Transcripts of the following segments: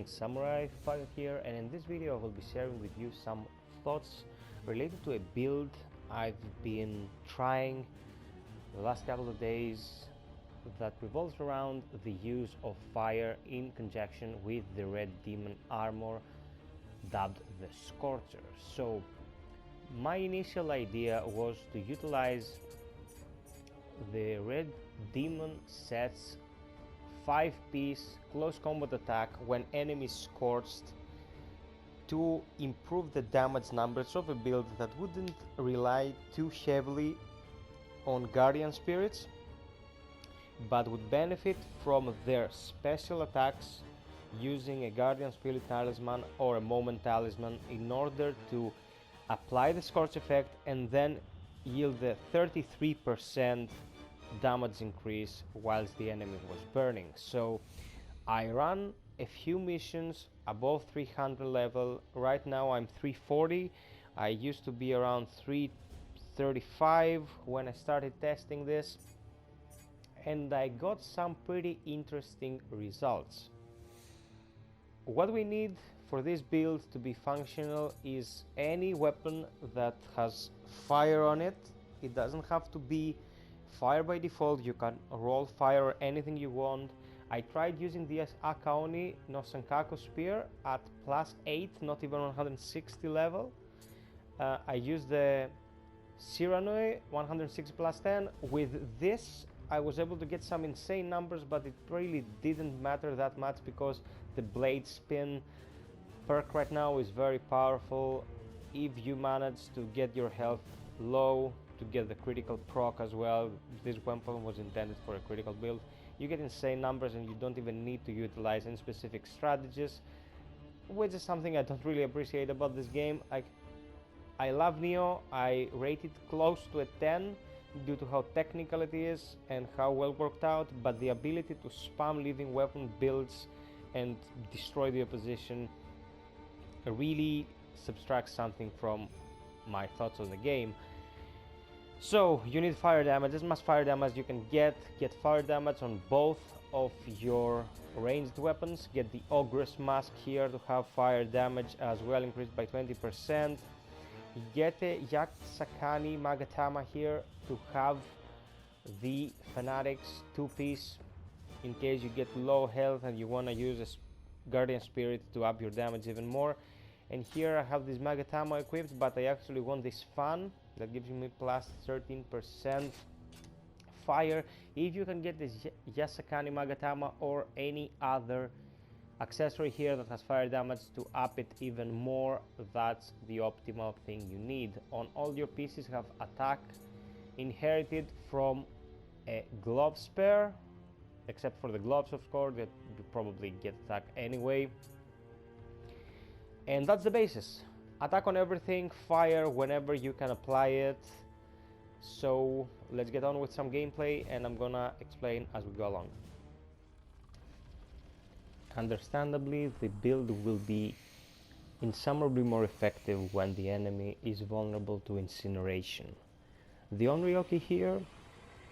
playing Samurai FiOth here, and in this video I will be sharing with you some thoughts related to a build I've been trying the last couple of days that revolves around the use of fire in conjunction with the red demon armor dubbed the Scorcher. So my initial idea was to utilize the red demon set's 5-piece close combat attack when enemy scorched to improve the damage numbers of a build that wouldn't rely too heavily on guardian spirits but would benefit from their special attacks using a guardian spirit talisman or a moment talisman in order to apply the scorch effect and then yield the 33% damage increase whilst the enemy was burning. So I ran a few missions above 300 level. Right now I'm 340. I used to be around 335 when I started testing this, and I got some pretty interesting results. What we need for this build to be functional is any weapon that has fire on it. It doesn't have to be fire by default. You can roll fire or anything you want. I tried using the Akaoni no Sankaku spear at +8, not even 160 level. I used the Siranui 160 +10. With this I was able to get some insane numbers, but it really didn't matter that much because the blade spin perk right now is very powerful. If you manage to get your health low to get the critical proc as well, this weapon was intended for a critical build, you get insane numbers and you don't even need to utilize any specific strategies, which is something I don't really appreciate about this game. I love Neo. I rate it close to a 10 due to how technical it is and how well worked out, but the ability to spam living weapon builds and destroy the opposition really subtracts something from my thoughts on the game. So you need fire damage, as much fire damage you can get fire damage on both of your ranged weapons. Get the Ogress mask here to have fire damage as well, increased by 20%. Get a Yaksakani Magatama here to have the Fanatics 2-piece in case you get low health and you want to use a Guardian Spirit to up your damage even more. And here I have this Magatama equipped, but I actually want this fan that gives me +13% fire. If you can get this Yasakani Magatama or any other accessory here that has fire damage to up it even more, that's the optimal thing you need. On all your pieces have attack inherited from a glove spare, except for the gloves of course, that you probably get attack anyway. And that's the basis. Attack on everything, fire whenever you can apply it. So let's get on with some gameplay and I'm gonna explain as we go along. Understandably, the build will be insummerably more effective when the enemy is vulnerable to incineration. The Onryoki here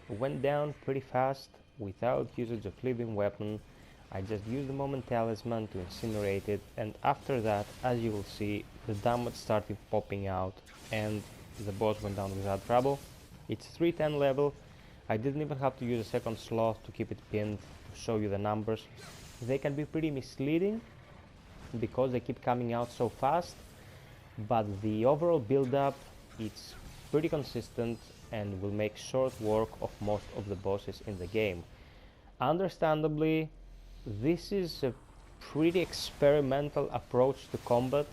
went down pretty fast without usage of living weapon. I just used the Moment Talisman to incinerate it, and after that, as you will see, the damage started popping out and the boss went down without trouble. It's 310 level. I didn't even have to use a second slot to keep it pinned to show you the numbers. They can be pretty misleading because they keep coming out so fast, but the overall build-up it's pretty consistent and will make short work of most of the bosses in the game. Understandably, this is a pretty experimental approach to combat.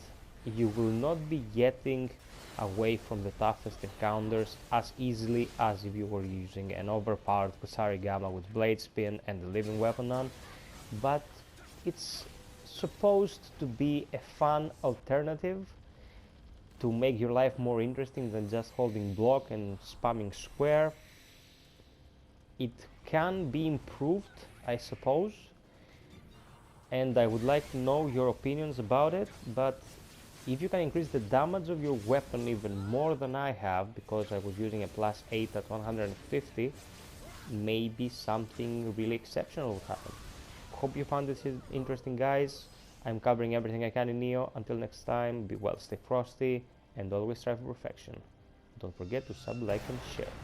You will not be getting away from the toughest encounters as easily as if you were using an overpowered Kusarigama with blade spin and the living weapon on, but it's supposed to be a fun alternative to make your life more interesting than just holding block and spamming square. It can be improved, I suppose, and I would like to know your opinions about it, but if you can increase the damage of your weapon even more than I have, because I was using a +8 at 150, maybe something really exceptional will happen. Hope you found this interesting, guys. I'm covering everything I can in Neo. Until next time, be well, stay frosty, and always strive for perfection. Don't forget to sub, like, and share.